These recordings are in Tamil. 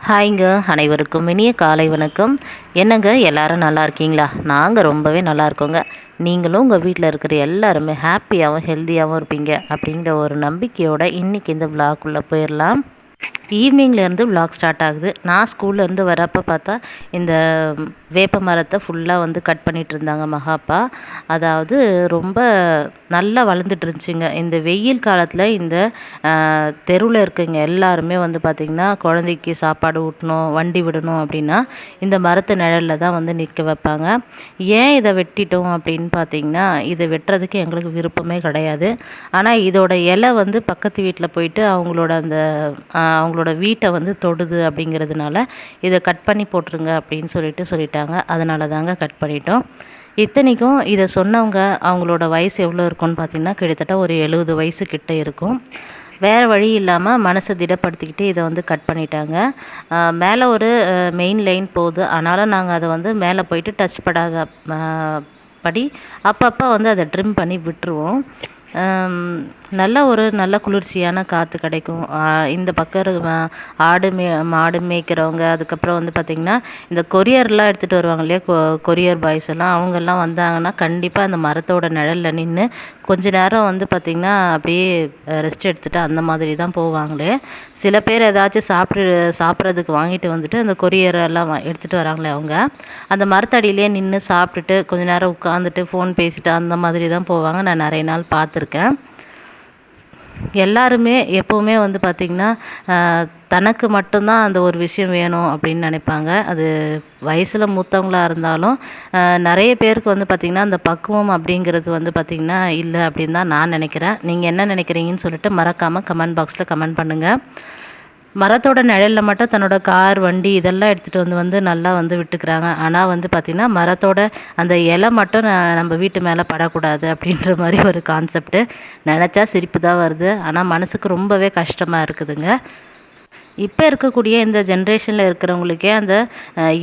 ஹாய்ங்க, அனைவருக்கும் இனிய காலை வணக்கம். என்னங்க எல்லாரும் நல்லா இருக்கீங்களா? நாங்கள் ரொம்பவே நல்லா இருக்கோங்க. நீங்களும் உங்கள் வீட்டில் இருக்கிற எல்லாருமே ஹாப்பியாகவும் ஹெல்த்தியாகவும் இருப்பீங்க அப்படிங்கிற ஒரு நம்பிக்கையோட இன்றைக்கி இந்த விளாக்குள்ளே போயிடலாம். ஈவினிங்லேருந்து விளாக் ஸ்டார்ட் ஆகுது. நான் ஸ்கூல்லேருந்து வரப்போ பார்த்தா இந்த வேப்ப மரத்தை ஃபுல்லாக வந்து கட் பண்ணிகிட்டு இருந்தாங்க மகாப்பா. அதாவது ரொம்ப நல்லா வளர்ந்துட்டு இருந்துச்சுங்க. இந்த வெயில் காலத்தில் இந்த தெருவில் இருக்கவங்க எல்லாருமே வந்து பார்த்திங்கன்னா குழந்தைக்கு சாப்பாடு ஊட்டணும், வண்டி விடணும் அப்படின்னா இந்த மரத்து நிழலில் தான் வந்து நிற்க வைப்பாங்க. ஏன் இதை வெட்டிட்டோம் அப்படின்னு பார்த்தீங்கன்னா, இதை வெட்டுறதுக்கு எங்களுக்கு விருப்பமே கிடையாது. ஆனால் இதோட இலை வந்து பக்கத்து வீட்டில் போயிட்டு அவங்களோட வீட்டை வந்து தொடுது அப்படிங்கிறதுனால இதை கட் பண்ணி போட்டுருங்க அப்படின்னு சொல்லிட்டாங்க. அதனால தாங்க கட் பண்ணிட்டோம். இத்தனைக்கும் இதை சொன்னவங்க அவங்களோட வயசு எவ்வளோ இருக்கும்னு பார்த்தீங்கன்னா, கிட்டத்தட்ட ஒரு 70 வயசு கிட்ட இருக்கும். வேறு வழி இல்லாமல் மனசை திடப்படுத்திக்கிட்டு இதை வந்து கட் பண்ணிட்டாங்க. மேலே ஒரு மெயின் லைன் போகுது. ஆனாலும் நாங்கள் அதை வந்து மேலே போயிட்டு டச் படாத படி அப்பப்போ வந்து அதை ட்ரிம் பண்ணி விட்டுருவோம். நல்ல குளிர்ச்சியான காற்று கிடைக்கும். இந்த பக்கம் மாடு மேய்க்கிறவங்க, அதுக்கப்புறம் வந்து பார்த்திங்கன்னா இந்த கொரியர்லாம் எடுத்துகிட்டு வருவாங்க இல்லையா, கொரியர் பாய்ஸ் எல்லாம், அவங்கெல்லாம் வந்தாங்கன்னா கண்டிப்பாக அந்த மரத்தோட நிழலில் நின்று கொஞ்ச நேரம் வந்து பார்த்திங்கன்னா அப்படியே ரெஸ்ட் எடுத்துகிட்டு அந்த மாதிரி தான் போவாங்களே. சில பேர் ஏதாச்சும் சாப்பிட்றதுக்கு வாங்கிட்டு வந்துட்டு அந்த கொரியரெல்லாம் எடுத்துகிட்டு வராங்களே, அவங்க அந்த மரத்தடியிலே நின்று சாப்பிட்டுட்டு கொஞ்ச நேரம் உட்காந்துட்டு ஃபோன் பேசிட்டு அந்த மாதிரி தான் போவாங்க. நான் நிறைய நாள் பார்த்துருக்கேன். எல்லாருமே எப்போவுமே வந்து பார்த்திங்கன்னா தனக்கு மட்டும்தான் அந்த ஒரு விஷயம் வேணும் அப்படின்னு நினைப்பாங்க. அது வயசில் மூத்தவங்களாக இருந்தாலும் நிறைய பேருக்கு வந்து பார்த்திங்கன்னா அந்த பக்குவம் அப்படிங்கிறது வந்து பார்த்திங்கன்னா இல்லை அப்படின்னு தான் நான் நினைக்கிறேன். நீங்கள் என்ன நினைக்கிறீங்கன்னு சொல்லிட்டு மறக்காமல் கமெண்ட் பாக்ஸில் கமெண்ட் பண்ணுங்கள். மரத்தோட நிழலில் மட்டும் தன்னோட கார், வண்டி இதெல்லாம் எடுத்துகிட்டு வந்து நல்லா வந்து விட்டுக்கிறாங்க. ஆனால் வந்து பார்த்திங்கன்னா மரத்தோட அந்த இலை மட்டும் நம்ம வீட்டு மேலே படக்கூடாது அப்படின்ற மாதிரி ஒரு கான்செப்ட்டு. நினச்சா சிரிப்பு தான் வருது. ஆனால் மனசுக்கு ரொம்பவே கஷ்டமாக இருக்குதுங்க. இப்போ இருக்கக்கூடிய இந்த ஜென்ரேஷனில் இருக்கிறவங்களுக்கே அந்த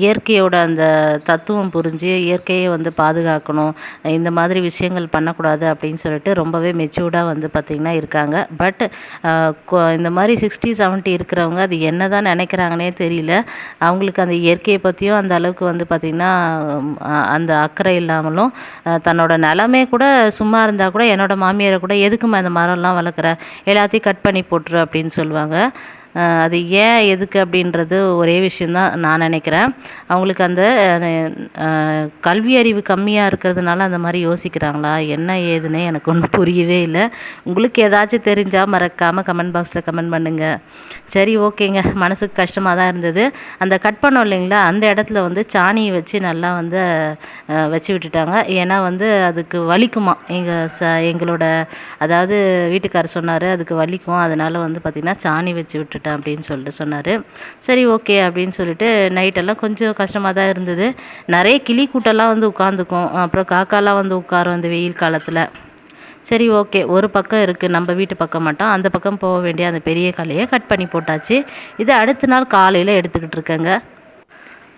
இயற்கையோட அந்த தத்துவம் புரிஞ்சு இயற்கையை வந்து பாதுகாக்கணும், இந்த மாதிரி விஷயங்கள் பண்ணக்கூடாது அப்படின்னு சொல்லிட்டு ரொம்பவே மெச்சூர்டாக வந்து பார்த்திங்கன்னா இருக்காங்க. பட் இந்த மாதிரி 60, 70 இருக்கிறவங்க அது என்ன தான் நினைக்கிறாங்கன்னே தெரியல. அவங்களுக்கு அந்த இயற்கையை பற்றியும் அந்த அளவுக்கு வந்து பார்த்திங்கன்னா அந்த அக்கறை இல்லாமலும் தன்னோட நிலமே கூட சும்மா இருந்தால் கூட என்னோட மாமியாரை கூட எதுக்குமா இந்த மரம்லாம் வளர்க்குற, எல்லாத்தையும் கட் பண்ணி போட்டுரு அப்படின்னு சொல்லுவாங்க. அது ஏன் எதுக்கு அப்படின்றது ஒரே விஷயந்தான் நான் நினைக்கிறேன். அவங்களுக்கு அந்த கல்வி அறிவு கம்மியாக இருக்கிறதுனால அந்த மாதிரி யோசிக்கிறாங்களா என்ன ஏதுன்னே எனக்கு ஒன்றும் புரியவே இல்லை. உங்களுக்கு ஏதாச்சும் தெரிஞ்சால் மறக்காமல் கமெண்ட் பாக்ஸில் கமெண்ட் பண்ணுங்கள். சரி, ஓகேங்க. மனசுக்கு கஷ்டமாக தான் இருந்தது. அந்த கட் பண்ணோம் இல்லைங்களா, அந்த இடத்துல வந்து சாணியை வச்சு நல்லா வந்து வச்சு விட்டுட்டாங்க. ஏன்னா வந்து அதுக்கு வலிக்குமா. எங்களோட அதாவது வீட்டுக்காரர் சொன்னார் அதுக்கு வலிக்கும், அதனால் வந்து பார்த்திங்கன்னா சாணி வச்சு விட்டுட்டேன் அப்படின்னு சொல்லிட்டு சொன்னார். சரி, ஓகே அப்படின்னு சொல்லிட்டு நைட்டெல்லாம் கொஞ்சம் கஷ்டமாக தான் இருந்தது. நிறைய கிளி கூட்டெல்லாம் வந்து உட்காந்துக்கும், அப்புறம் காக்காலாம் வந்து உட்காரும் அந்த வெயில் காலத்தில். சரி, ஓகே, ஒரு பக்கம் இருக்குது நம்ம வீட்டு பக்கம் மட்டும், அந்த பக்கம் போக வேண்டிய அந்த பெரிய கலையை கட் பண்ணி போட்டாச்சு. இதை அடுத்த நாள் காலையில் எடுத்துக்கிட்டு இருக்கேங்க.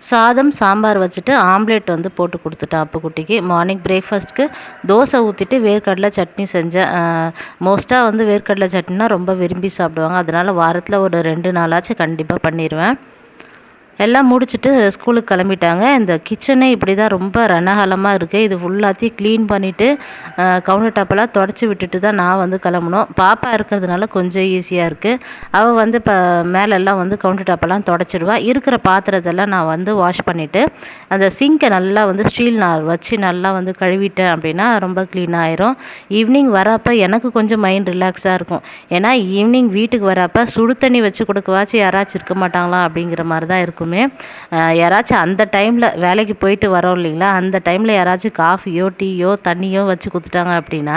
சாதம், சாம்பார் வச்சுட்டு ஆம்லேட் வந்து போட்டு கொடுத்துட்டேன் அப்புக்குட்டிக்கு. மார்னிங் பிரேக்ஃபாஸ்ட்டுக்கு தோசை ஊற்றிட்டு வேர்க்கடலை சட்னி செஞ்சேன். மோஸ்ட்டாக வந்து வேர்க்கடலை சட்னினா ரொம்ப விரும்பி சாப்பிடுவாங்க. அதனால் வாரத்தில் ஒரு 2 நாளாச்சும் கண்டிப்பாக பண்ணிடுவேன். எல்லாம் முடிச்சுட்டு ஸ்கூலுக்கு கிளம்பிட்டாங்க. இந்த கிச்சனே இப்படி தான் ரொம்ப ரணகலமாக இருக்குது. இது ஃபுல்லாத்தையும் க்ளீன் பண்ணிவிட்டு கவுண்டர் டாப்பெல்லாம் தொடச்சி விட்டுட்டு தான் நான் வந்து கிளம்பணும். பாப்பா இருக்கிறதுனால கொஞ்சம் ஈஸியாக இருக்குது. அவள் வந்து இப்போ மேலெல்லாம் வந்து கவுண்டர் டாப்பெல்லாம் தொடச்சிடுவா. இருக்கிற பாத்திரத்தெல்லாம் நான் வந்து வாஷ் பண்ணிவிட்டு அந்த சிங்கை நல்லா வந்து ஸ்டீல் நார் வச்சு நல்லா வந்து கழுவிட்டேன் அப்படின்னா ரொம்ப க்ளீன் ஆயிரும். ஈவினிங் வரப்போ எனக்கு கொஞ்சம் மைண்ட் ரிலாக்ஸாக இருக்கும். ஏன்னா ஈவினிங் வீட்டுக்கு வரப்போ சுடு தண்ணி வச்சு கொடுக்கவாச்சும் யாராச்சும் இருக்க மாட்டாங்களா அப்படிங்கிற மாதிரி தான் இருக்கும். யாராச்சும் அந்த டைமில் வேலைக்கு போயிட்டு வரோம் இல்லைங்களா, அந்த டைமில் யாராச்சும் காஃபியோ டீயோ தண்ணியோ வச்சு கொடுத்துட்டாங்க அப்படின்னா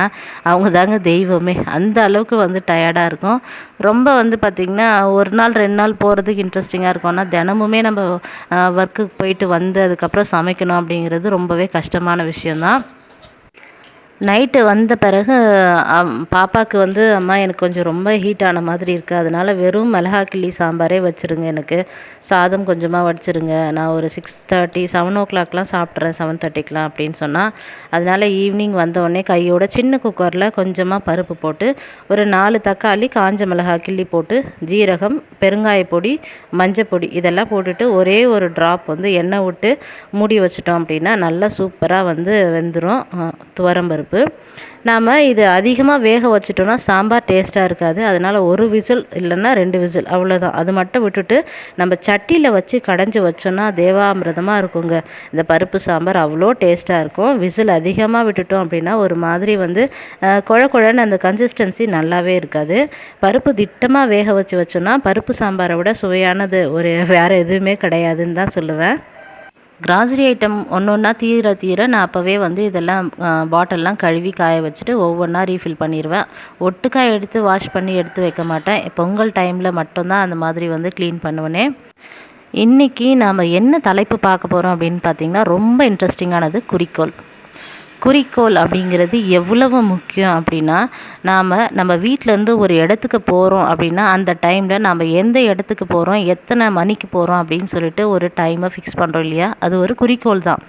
அவங்க தாங்க தெய்வமே. அந்த அளவுக்கு வந்து டயர்டாக இருக்கும். ரொம்ப வந்து பார்த்திங்கன்னா ஒரு நாள் 2 நாள் போகிறதுக்கு இன்ட்ரெஸ்டிங்காக இருக்கும். ஆனால் தினமுமே நம்ம ஒர்க்குக்கு போயிட்டு வந்து அதுக்கப்புறம் சமைக்கணும் அப்படிங்கிறது ரொம்பவே கஷ்டமான விஷயந்தான். நைட்டு வந்த பிறகு பாப்பாவுக்கு வந்து அம்மா எனக்கு கொஞ்சம் ரொம்ப ஹீட் ஆன மாதிரி இருக்குது, அதனால் வெறும் மிளகா கிள்ளி சாம்பாரே வச்சுருங்க, எனக்கு சாதம் கொஞ்சமாக வடிச்சிருங்க, நான் ஒரு 6:30 7 o'clockலாம் சாப்பிட்றேன், 7:30க்கெலாம் அப்படின்னு சொன்னால். அதனால் ஈவினிங் வந்தோடனே கையோட சின்ன குக்கரில் கொஞ்சமாக பருப்பு போட்டு ஒரு 4 தக்காளி காஞ்ச மிளகா கிள்ளி போட்டு ஜீரகம் பெருங்காய பொடி மஞ்சள் பொடி இதெல்லாம் போட்டுட்டு ஒரே ஒரு ட்ராப் வந்து எண்ணெய் விட்டு மூடி வச்சிட்டோம் அப்படின்னா நல்லா சூப்பராக வந்து வெந்துடும் துவரம்பருப்பு. நாம் இது அதிகமாக வேக வச்சிட்டோம்னா சாம்பார் டேஸ்ட்டாக இருக்காது. அதனால் ஒரு விசில் இல்லைன்னா 2 விசில் அவ்வளோதான், அது மட்டும் விட்டுட்டு நம்ம சட்டியில் வச்சு கடைஞ்சி வச்சோன்னா தேவாமிர்தமாக இருக்குங்க. இந்த பருப்பு சாம்பார் அவ்வளோ டேஸ்ட்டாக இருக்கும். விசில் அதிகமாக விட்டுட்டோம் அப்படின்னா ஒரு மாதிரி வந்து குழ குழன்னு அந்த கன்சிஸ்டன்சி நல்லாவே இருக்காது. பருப்பு திட்டமாக வேக வச்சோன்னா பருப்பு சாம்பாரை விட சுவையானது வேறு எதுவுமே கிடையாதுன்னு தான் சொல்லுவேன். கிராசரி ஐட்டம் ஒன்று ஒன்றா தீர நான் அப்போவே வந்து இதெல்லாம் பாட்டில்லாம் கழுவி காய வச்சுட்டு ஒவ்வொன்றா ரீஃபில் பண்ணிடுவேன். ஒட்டுக்காய் எடுத்து வாஷ் பண்ணி எடுத்து வைக்க மாட்டேன். பொங்கல் டைமில் மட்டும்தான் அந்த மாதிரி வந்து க்ளீன் பண்ணுவேனே. இன்றைக்கி நாம் என்ன தலைப்பு பார்க்க போகிறோம் அப்படின்னு பார்த்திங்கன்னா, ரொம்ப இன்ட்ரெஸ்டிங்கானது குறிக்கோள். குறிக்கோள் அப்படிங்கிறது எவ்வளவு முக்கியம் அப்படின்னா, நம்ம வீட்டிலேருந்து ஒரு இடத்துக்கு போகிறோம் அப்படின்னா அந்த டைமில் நம்ம எந்த இடத்துக்கு போகிறோம், எத்தனை மணிக்கு போகிறோம் அப்படின்னு சொல்லிட்டு ஒரு டைமை ஃபிக்ஸ் பண்ணுறோம் இல்லையா, அது ஒரு குறிக்கோள் தான்.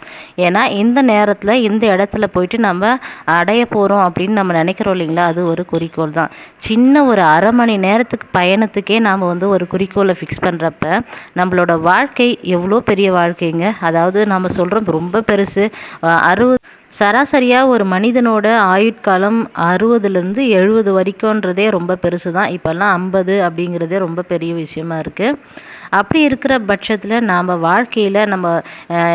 ஏன்னா இந்த நேரத்தில் இந்த இடத்துல போயிட்டு நம்ம அடைய போகிறோம் அப்படின்னு நம்ம நினைக்கிறோம் இல்லைங்களா, அது ஒரு குறிக்கோள் தான். சின்ன ஒரு அரை மணி நேரத்துக்கு பயணத்துக்கே நாம் வந்து ஒரு குறிக்கோளை ஃபிக்ஸ் பண்ணுறப்ப நம்மளோட வாழ்க்கை எவ்வளோ பெரிய வாழ்க்கைங்க. அதாவது நம்ம சொல்கிறோம் ரொம்ப பெருசு. 60 சராசரியாக ஒரு மனிதனோட ஆயுட்காலம் 60லேருந்து 70 வரைக்கும்ன்றதே ரொம்ப பெருசு தான். இப்போல்லாம் 50 அப்படிங்கிறதே ரொம்ப பெரிய விஷயமா இருக்குது. அப்படி இருக்கிற பட்சத்தில் நாம் வாழ்க்கையில் நம்ம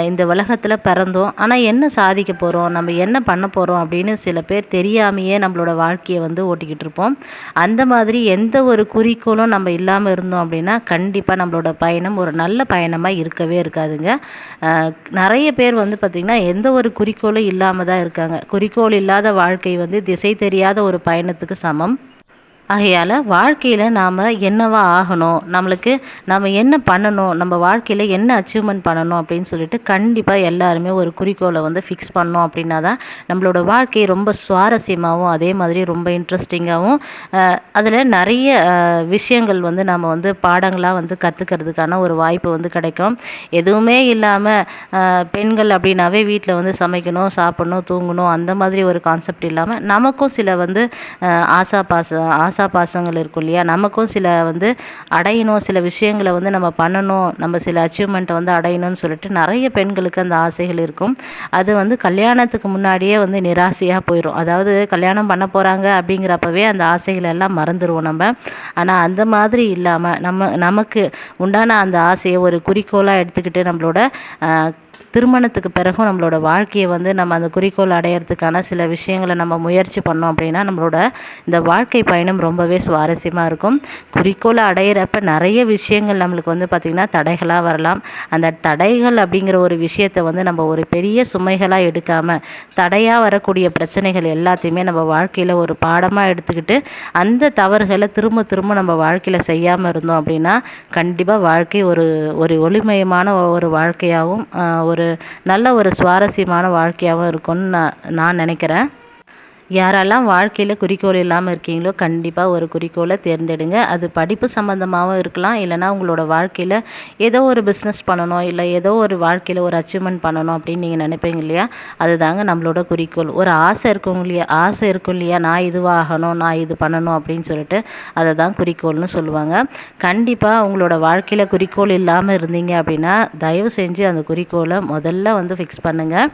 இந்த உலகத்தில் பிறந்தோம், ஆனால் என்ன சாதிக்க போகிறோம், நம்ம என்ன பண்ண போகிறோம் அப்படின்னு சில பேர் தெரியாமையே நம்மளோட வாழ்க்கையை வந்து ஓட்டிக்கிட்டு இருப்போம். அந்த மாதிரி எந்த ஒரு குறிக்கோளும் நம்ம இல்லாமல் இருந்தோம் அப்படின்னா கண்டிப்பாக நம்மளோட பயணம் ஒரு நல்ல பயணமாக இருக்கவே இருக்காதுங்க. நிறைய பேர் வந்து பார்த்திங்கன்னா எந்த ஒரு குறிக்கோளும் இல்லாமல் தான் இருக்காங்க. குறிக்கோள் இல்லாத வாழ்க்கை வந்து திசை தெரியாத ஒரு பயணத்துக்கு சமம். ஆகையால் வாழ்க்கையில் நாம் என்னவா ஆகணும், நம்ம என்ன பண்ணணும், நம்ம வாழ்க்கையில் என்ன அச்சீவ்மெண்ட் பண்ணணும் அப்படின்னு சொல்லிட்டு கண்டிப்பாக எல்லாருமே ஒரு குறிக்கோளை வந்து ஃபிக்ஸ் பண்ணோம் அப்படின்னா தான் நம்மளோட வாழ்க்கை ரொம்ப சுவாரஸ்யமாகவும் அதே மாதிரி ரொம்ப இன்ட்ரெஸ்டிங்காகவும் அதில் நிறைய விஷயங்கள் வந்து நம்ம வந்து பாடங்களாக வந்து கற்றுக்கிறதுக்கான ஒரு வாய்ப்பு வந்து கிடைக்கும். எதுவுமே இல்லாமல் பெண்கள் அப்படின்னாவே வீட்டில் வந்து சமைக்கணும், சாப்பிடணும், தூங்கணும் அந்த மாதிரி ஒரு கான்செப்ட் இல்லாமல் நமக்கும் சில வந்து ஆசாபாசங்கள் இருக்கும் இல்லையா, நமக்கும் சில வந்து அடையணும், சில விஷயங்களை வந்து நம்ம பண்ணணும், நம்ம சில அச்சீவ்மெண்ட்டை வந்து அடையணும்னு சொல்லிட்டு நிறைய பெண்களுக்கு அந்த ஆசைகள் இருக்கும். அது வந்து கல்யாணத்துக்கு முன்னாடியே வந்து நிராசையாக போயிடும். அதாவது கல்யாணம் பண்ண போகிறாங்க அப்படிங்கிறப்பவே அந்த ஆசைகள் எல்லாம் மறந்துடுவோம் நம்ம. ஆனால் அந்த மாதிரி இல்லாமல் நமக்கு உண்டான அந்த ஆசையை ஒரு குறிக்கோளாக எடுத்துக்கிட்டு நம்மளோட திருமணத்துக்கு பிறகும் நம்மளோட வாழ்க்கையை வந்து நம்ம அந்த குறிக்கோள் அடையிறதுக்கான சில விஷயங்களை நம்ம முயற்சி பண்ணோம் அப்படின்னா நம்மளோட இந்த வாழ்க்கை பயணம் ரொம்பவே சுவாரஸ்யமாக இருக்கும். குறிக்கோளை அடையிறப்ப நிறைய விஷயங்கள் நம்மளுக்கு வந்து பார்த்திங்கன்னா தடைகளாக வரலாம். அந்த தடைகள் அப்படிங்கிற ஒரு விஷயத்தை வந்து நம்ம ஒரு பெரிய சுமைகளாக எடுக்காமல் தடையாக வரக்கூடிய பிரச்சனைகள் எல்லாத்தையுமே நம்ம வாழ்க்கையில் ஒரு பாடமாக எடுத்துக்கிட்டு அந்த தவறுகளை திரும்ப திரும்ப நம்ம வாழ்க்கையில் செய்யாமல் இருந்தோம் அப்படின்னா கண்டிப்பாக வாழ்க்கை ஒரு ஒளிமயமான ஒரு வாழ்க்கையாகவும் ஒரு நல்ல ஒரு சுவாரஸ்யமான வாழ்க்கையாகவும் இருக்கும்னு நான் நினைக்கிறேன். யாரெல்லாம் வாழ்க்கையில் குறிக்கோள் இல்லாமல் இருக்கீங்களோ கண்டிப்பாக ஒரு குறிக்கோளை தேர்ந்தெடுங்க. அது படிப்பு சம்மந்தமாகவும் இருக்கலாம், இல்லைனா உங்களோட வாழ்க்கையில் ஏதோ ஒரு பிஸ்னஸ் பண்ணணும், இல்லை ஏதோ ஒரு வாழ்க்கையில் ஒரு அச்சீவ்மெண்ட் பண்ணணும் அப்படின்னு நீங்கள் நினைப்பீங்க இல்லையா, அதுதாங்க நம்மளோட குறிக்கோள். ஒரு ஆசை இருக்கும் இல்லையா, நான் இதுவாகணும், நான் இது பண்ணணும் அப்படின்னு சொல்லிட்டு அதை தான் குறிக்கோள்னு சொல்லுவாங்க. கண்டிப்பாக உங்களோட வாழ்க்கையில் குறிக்கோள் இல்லாமல் இருந்தீங்க அப்படின்னா தயவு செஞ்சு அந்த குறிக்கோளை முதல்ல வந்து ஃபிக்ஸ் பண்ணுங்கள்.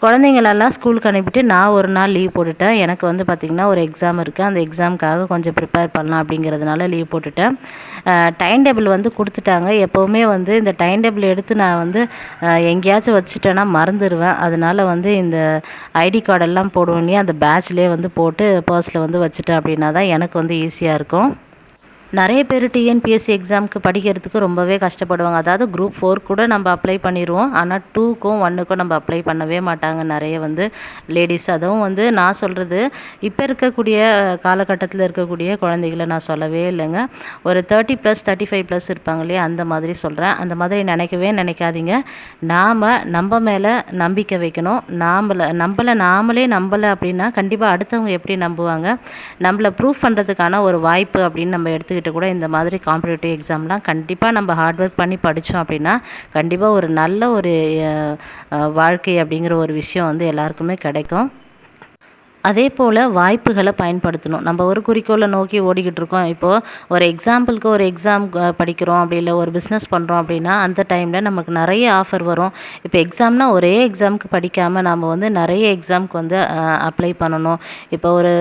குழந்தைங்களெல்லாம் ஸ்கூலுக்கு அனுப்பிட்டு நான் ஒரு நாள் லீவ் போட்டுட்டேன். எனக்கு வந்து பார்த்திங்கன்னா ஒரு எக்ஸாம் இருக்குது, அந்த எக்ஸாமுக்காக கொஞ்சம் ப்ரிப்பேர் பண்ணலாம் அப்படிங்கிறதுனால லீவ் போட்டுட்டேன். டைம் டேபிள் வந்து கொடுத்துட்டாங்க. எப்போவுமே வந்து இந்த டைம் டேபிள் எடுத்து நான் வந்து எங்கேயாச்சும் வச்சுட்டேன்னா மறந்துடுவேன். அதனால் வந்து இந்த ஐடி கார்டெல்லாம் போடுவோன்னே அந்த பேட்ச்லேயே வந்து போட்டு பர்ஸில் வந்து வச்சுட்டேன் அப்படின்னா தான் எனக்கு வந்து ஈஸியாக இருக்கும். நிறைய பேர் டிஎன்பிஎஸ்சி எக்ஸாமுக்கு படிக்கிறதுக்கு ரொம்பவே கஷ்டப்படுவாங்க. அதாவது குரூப் 4 கூட நம்ம அப்ளை பண்ணிடுவோம். ஆனால் 2க்கும் 1க்கும் நம்ம அப்ளை பண்ணவே மாட்டாங்க நிறைய லேடிஸ். அதுவும் நான் சொல்கிறது இப்போ இருக்கக்கூடிய காலகட்டத்தில் இருக்கக்கூடிய குழந்தைகளை நான் சொல்லவே இல்லைங்க. ஒரு 30+, 35+ இருப்பாங்க இல்லையா, அந்த மாதிரி சொல்கிறேன். அந்த மாதிரி நினைக்கவே நினைக்காதீங்க. நம்ம மேலே நம்பிக்கை வைக்கணும். நாமளே நம்பலை அப்படின்னா கண்டிப்பாக அடுத்தவங்க எப்படி நம்புவாங்க? நம்மளை ப்ரூஃப் பண்ணுறதுக்கான ஒரு வாய்ப்பு அப்படின்னு நம்ம எடுத்துக்கிட்டு கூட இந்த மாதிரி காம்படிட்டிவ் எக்ஸாம்லாம் கண்டிப்பாக நம்ம ஹார்ட் ஒர்க் பண்ணி படித்தோம் அப்படின்னா கண்டிப்பாக ஒரு நல்ல ஒரு வாழ்க்கை அப்படிங்கிற ஒரு விஷயம் எல்லாருக்குமே கிடைக்கும். அதே போல் வாய்ப்புகளை பயன்படுத்தணும். நம்ம ஒரு குறிக்கோளை நோக்கி ஓடிக்கிட்டு இருக்கோம். இப்போது ஒரு எக்ஸாம்பிளுக்கு ஒரு எக்ஸாம் படிக்கிறோம், அப்படி இல்லை ஒரு பிஸ்னஸ் பண்ணுறோம் அப்படின்னா அந்த டைமில் நமக்கு நிறைய ஆஃபர் வரும். இப்போ எக்ஸாம்னால் ஒரே எக்ஸாமுக்கு படிக்காமல் நம்ம நிறைய எக்ஸாமுக்கு அப்ளை பண்ணணும். இப்போ ஒரு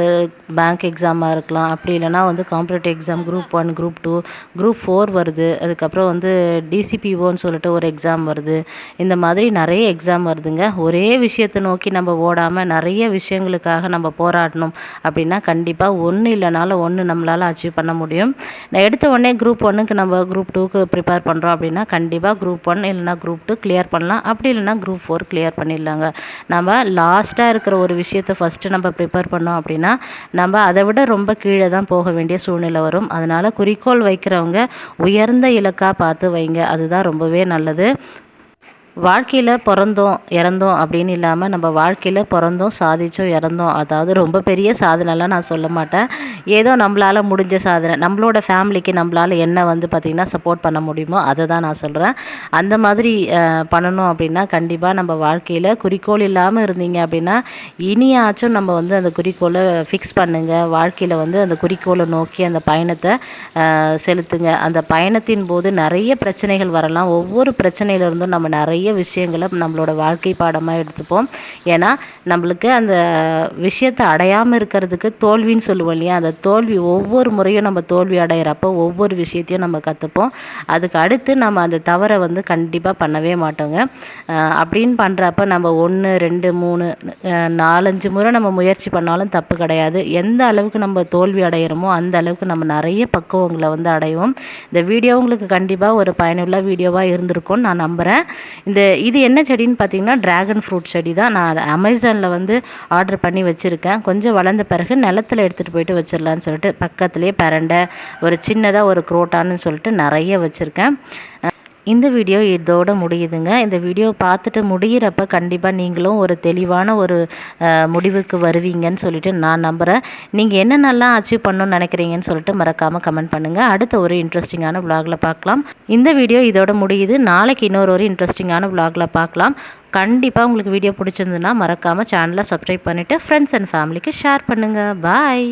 பேங்க் எக்ஸாமாக இருக்கலாம், அப்படி இல்லைனா competitive exam group 1, group 2, group 4 வருது. அதுக்கப்புறம் டிசிபிஓன்னு சொல்லிட்டு ஒரு எக்ஸாம் வருது. இந்த மாதிரி நிறைய எக்ஸாம் வருதுங்க. ஒரே விஷயத்தை நோக்கி நம்ம ஓடாமல் நிறைய விஷயங்களுக்காக நம்ம போராடணும் அப்படின்னா கண்டிப்பாக ஒன்று இல்லைனாலும் ஒன்று நம்மளால் அச்சீவ் பண்ண முடியும். நான் எடுத்த உடனே குரூப் 1க்கு நம்ம குரூப் 2க்கு ப்ரிப்பேர் பண்ணுறோம் அப்படின்னா கண்டிப்பாக குரூப் 1 இல்லைனா குரூப் 2 கிளியர் பண்ணலாம். அப்படி இல்லைனா குரூப் 4 கிளியர் பண்ணிடலாங்க. நம்ம லாஸ்ட்டாக இருக்கிற ஒரு விஷயத்தை ஃபஸ்ட்டு நம்ம ப்ரிப்பேர் பண்ணோம் அப்படின்னா நம்ம அதை விட ரொம்ப கீழே தான் போக வேண்டிய சூழ்நிலை வரும். அதனால் குறிக்கோள் வைக்கிறவங்க உயர்ந்த இலக்காக பார்த்து வைங்க. அதுதான் ரொம்பவே நல்லது. வாழ்க்கையில் பிறந்தோம் இறந்தோம் அப்படின்னு இல்லாமல் நம்ம வாழ்க்கையில் பிறந்தோம், சாதித்தோம், இறந்தோம். அதாவது ரொம்ப பெரிய சாதனைலாம் நான் சொல்ல மாட்டேன். ஏதோ நம்மளால் முடிஞ்ச சாதனை, நம்மளோட ஃபேமிலிக்கு நம்மளால் என்ன பார்த்திங்கன்னா சப்போர்ட் பண்ண முடியுமோ அதை தான் நான் சொல்கிறேன். அந்த மாதிரி பண்ணணும் அப்படின்னா கண்டிப்பாக நம்ம வாழ்க்கையில் குறிக்கோள் இல்லாமல் இருந்தீங்க அப்படின்னா இனியாச்சும் நம்ம அந்த குறிக்கோளை ஃபிக்ஸ் பண்ணுங்கள். வாழ்க்கையில் அந்த குறிக்கோளை நோக்கி அந்த பயணத்தை செலுத்துங்க. அந்த பயணத்தின் போது நிறைய பிரச்சனைகள் வரலாம். ஒவ்வொரு பிரச்சனையிலிருந்தும் நம்ம நிறைய விஷயங்களை நம்மளோட வாழ்க்கை பாடமாக எடுத்துப்போம். ஏன்னா நம்மளுக்கு அந்த விஷயத்தை அடையாமல் இருக்கிறதுக்கு தோல்வின்னு சொல்லுவோம் இல்லையா, அந்த தோல்வி ஒவ்வொரு முறையும் நம்ம தோல்வி அடைகிறப்போ ஒவ்வொரு விஷயத்தையும் நம்ம கற்றுப்போம். அதுக்கு அடுத்து நம்ம அந்த தவறை கண்டிப்பாக பண்ணவே மாட்டோங்க. அப்படின்னு பண்ணுறப்ப நம்ம 1, 2, 3, 4, 5 முறை நம்ம முயற்சி பண்ணாலும் தப்பு கிடையாது. எந்த அளவுக்கு நம்ம தோல்வி அடைகிறோமோ அந்த அளவுக்கு நம்ம நிறைய பக்குவங்களை அடைவோம். இந்த வீடியோ உங்களுக்கு கண்டிப்பாக ஒரு பயனுள்ள வீடியோவாக இருந்திருக்கும்னு நான் நம்புகிறேன். இது என்ன செடின்னு பார்த்தீங்கன்னா ட்ராகன் ஃப்ரூட் செடி தான். நான் அமேசானில் ஆர்டர் பண்ணி வச்சுருக்கேன். கொஞ்சம் வளர்ந்த பிறகு நிலத்தில் எடுத்துகிட்டு போயிட்டு வச்சிடலான்னு சொல்லிட்டு பக்கத்துலேயே பரண்டை, ஒரு சின்னதாக ஒரு குரோட்டான்னு சொல்லிட்டு நிறைய வச்சுருக்கேன். இந்த வீடியோ இதோட முடியுதுங்க. இந்த வீடியோ பார்த்துட்டு முடிகிறப்ப கண்டிப்பாக நீங்களும் ஒரு தெளிவான ஒரு முடிவுக்கு வருவீங்கன்னு சொல்லிட்டு நான் நம்புகிறேன். நீங்கள் என்னென்னலாம் அச்சீவ் பண்ணணும்னு நினைக்கிறீங்கன்னு சொல்லிட்டு மறக்காமல் கமெண்ட் பண்ணுங்கள். அடுத்த ஒரு இன்ட்ரெஸ்டிங்கான விலாகில் பார்க்கலாம். இந்த வீடியோ இதோட முடியுது. நாளைக்கு இன்னொரு இன்ட்ரெஸ்டிங்கான விலாகில் பார்க்கலாம். கண்டிப்பாக உங்களுக்கு வீடியோ பிடிச்சிருந்ததுன்னா மறக்காமல் சேனலை சப்ஸ்கிரைப் பண்ணிவிட்டு ஃப்ரெண்ட்ஸ் அண்ட் ஃபேமிலிக்கு ஷேர் பண்ணுங்கள். பாய்.